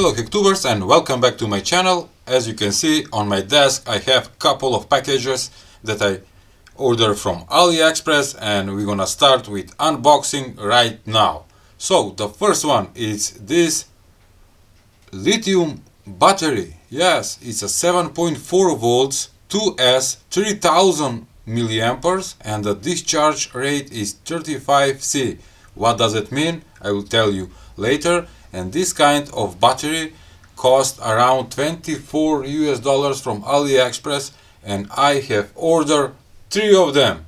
Hello Hacktubers and welcome back to my channel. As you can see on my desk I have a couple of packages that I ordered from AliExpress and we're gonna start with unboxing right now. So the first one is this lithium battery. Yes, it's a 7.4 volts 2S 3000 milliamperes and the discharge rate is 35C. What does it mean? I will tell you later. And this kind of battery cost around $24 from AliExpress and I have ordered 3 of them.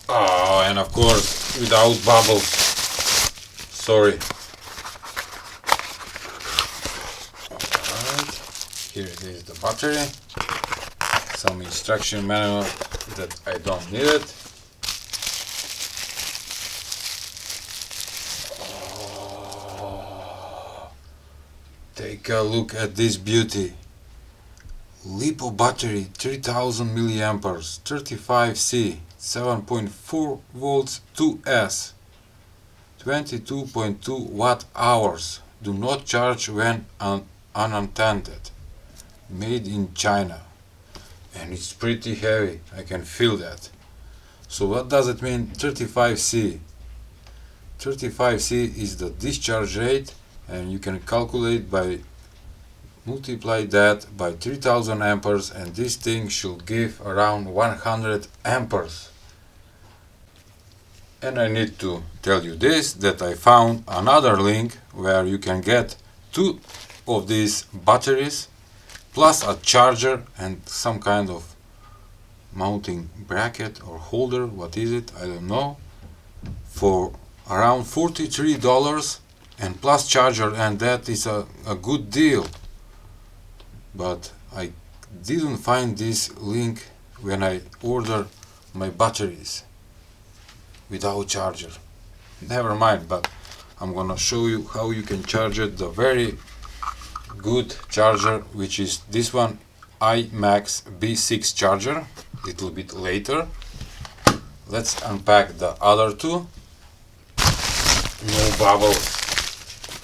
Oh, and of course without bubbles. Sorry. Alright, here it is, the battery. Some instruction manual that I don't need it. Take a look at this beauty. Lipo battery 3000 milliamperes 35C 7.4 volts 2S 22.2 watt hours. Do not charge when unattended. Made in China. And it's pretty heavy. I can feel that. So what does it mean 35C? 35C is the discharge rate, and you can calculate by multiply that by 3000 amperes and this thing should give around 100 amperes. And I need to tell you this, that I found another link where you can get 2 of these batteries plus a charger and some kind of mounting bracket or holder, what is it, I don't know, for around $43 and plus charger, and that is a good deal. But I didn't find this link when I ordered my batteries without charger. Never mind, but I'm gonna show you how you can charge it, the very good charger, which is this one, iMAX B6 charger, little bit later. Let's unpack the other two. No bubbles.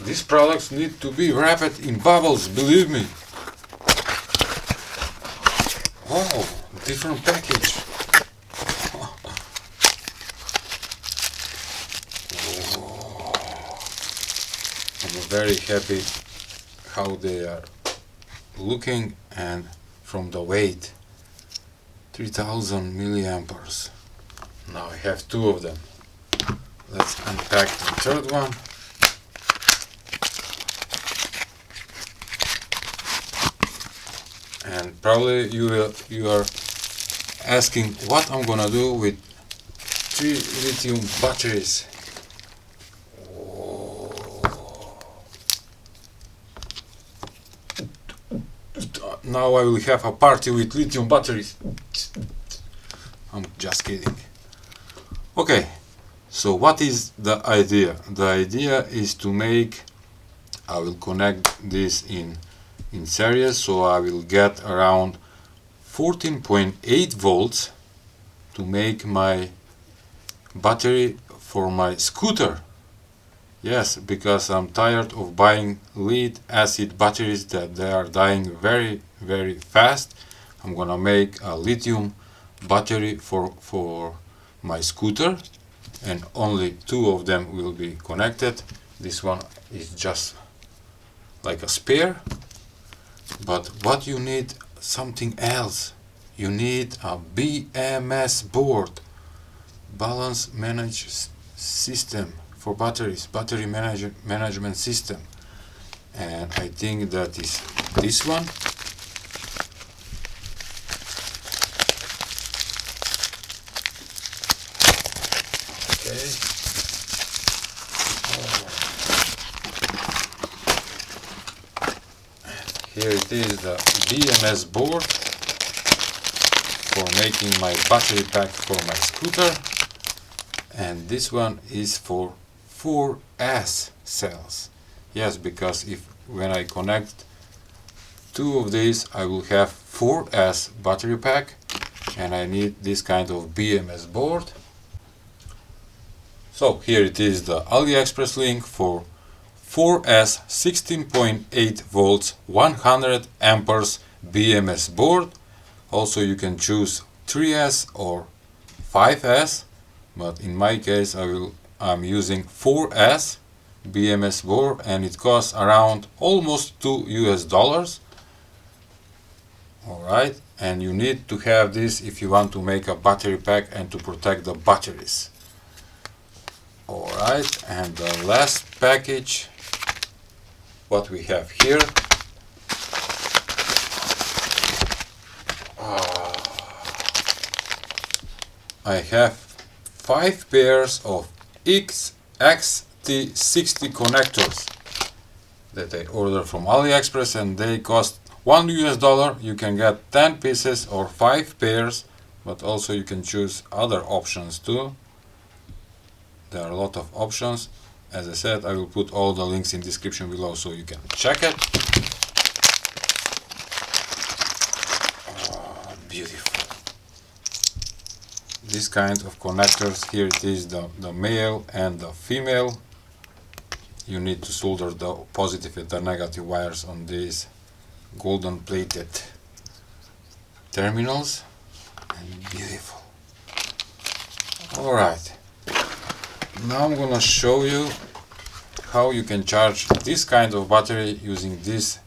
These products need to be wrapped in bubbles, believe me. Oh, different package. Oh. I'm very happy how they are looking and from the weight. 3000 milliamperes. Now I have 2 of them. Let's unpack the third one. And probably you are asking what I'm gonna do with 3 lithium batteries. Oh. Now I will have a party with lithium batteries. I'm just kidding. Okay, so what is the idea? The idea is to make, I will connect this in series, so I will get around 14.8 volts to make my battery for my scooter. Yes, because I'm tired of buying lead acid batteries that they are dying very fast. I'm gonna make a lithium battery for my scooter, and only 2 of them will be connected. This one is just like a spare. But what you need, something else. You need a BMS board, balance management system for batteries, battery management system, and I think that is this one. Okay. Here it is, the BMS board for making my battery pack for my scooter, and this one is for 4S cells. Yes, because when I connect 2 of these I will have 4S battery pack, and I need this kind of BMS board. So here it is, the AliExpress link for 4S 16.8 volts 100 amperes BMS board. Also you can choose 3S or 5S, but in my case I'm using 4S BMS board, and it costs around almost $2. Alright, and you need to have this if you want to make a battery pack and to protect the batteries. Alright, and the last package, what we have here. I have 5 pairs of XT60 connectors that I ordered from AliExpress, and they cost $1. You can get 10 pieces or 5 pairs, but also you can choose other options too. There are a lot of options. As I said, I will put all the links in description below so you can check it. Oh, beautiful. This kind of connectors, here it is the male and the female. You need to solder the positive and the negative wires on these golden plated terminals, and beautiful. Alright, now I'm gonna show you how you can charge this kind of battery using this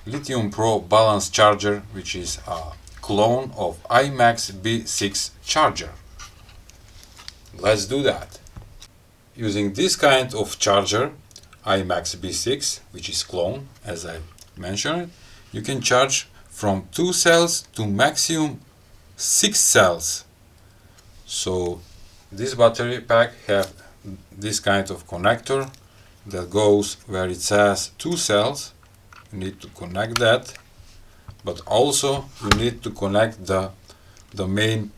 Lithium Pro balance charger, which is a clone of iMAX B6 charger. Let's do that. Using this kind of charger, iMAX B6, which is clone, as I mentioned, you can charge from 2 cells to maximum 6 cells. So this battery pack have this kind of connector that goes where it says 2 cells. You need to connect that, but also you need to connect the main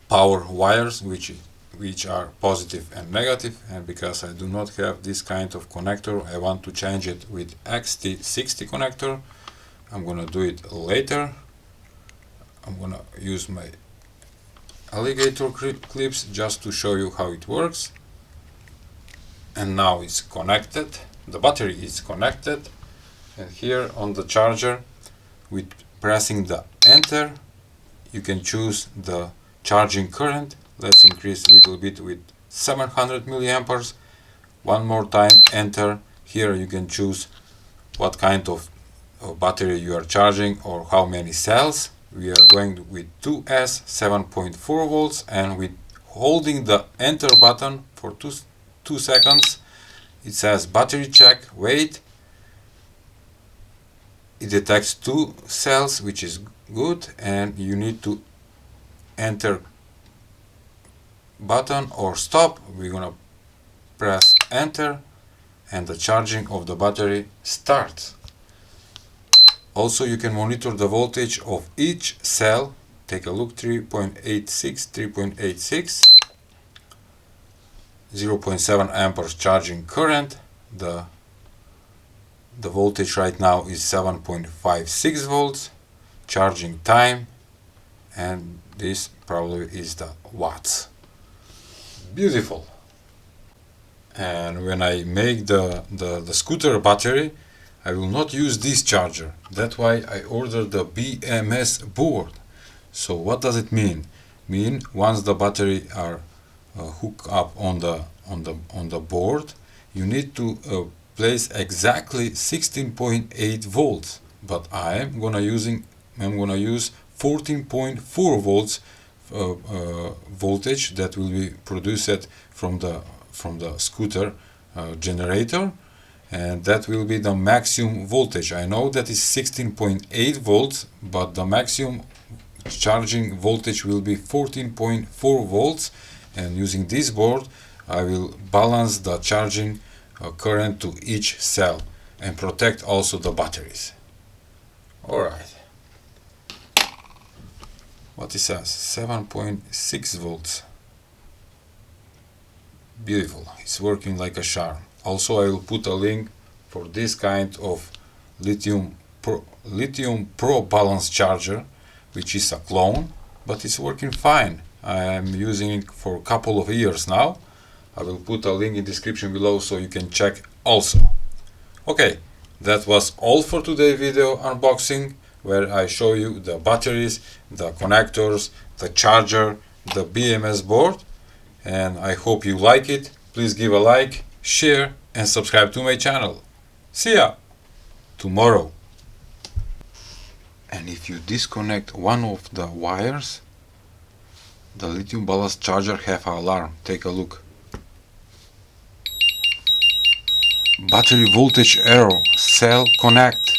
power wires, which are positive and negative, and because I do not have this kind of connector, I want to change it with XT60 connector. I'm gonna do it later. I'm gonna use my alligator clips just to show you how it works. And now it's connected, the battery is connected, and here on the charger, with pressing the enter, you can choose the charging current. Let's increase a little bit with 700 milliamperes. One more time, enter. Here you can choose what kind of battery you are charging or how many cells. We are going with 2S 7.4 volts, and with holding the enter button for 2 seconds, it says battery check, wait. It detects 2 cells, which is good, and you need to enter button or stop. We're gonna press enter, and the charging of the battery starts. Also, you can monitor the voltage of each cell. Take a look, 3.86, 0.7 amperes charging current. The voltage right now is 7.56 volts. Charging time, and this probably is the watts. Beautiful. And when I make the scooter battery, I will not use this charger. That's why I ordered the BMS board. So what does it mean? Once the battery are hooked up on the board, you need to place exactly 16.8 volts. But I'm gonna use 14.4 volts voltage that will be produced from the scooter generator. And that will be the maximum voltage. I know that is 16.8 volts, but the maximum charging voltage will be 14.4 volts. And using this board, I will balance the charging current to each cell and protect also the batteries. Alright. What it says? 7.6 volts. Beautiful. It's working like a charm. Also, I will put a link for this kind of Lithium Pro balance charger, which is a clone, but it's working fine. I am using it for a couple of years now. I will put a link in the description below so you can check also. Okay, that was all for today's video unboxing, where I show you the batteries, the connectors, the charger, the BMS board, and I hope you like it. Please give a like, share and subscribe to my channel. See ya tomorrow. And if you disconnect one of the wires, the lithium ballast charger have an alarm. Take a look. Battery voltage error, cell connect.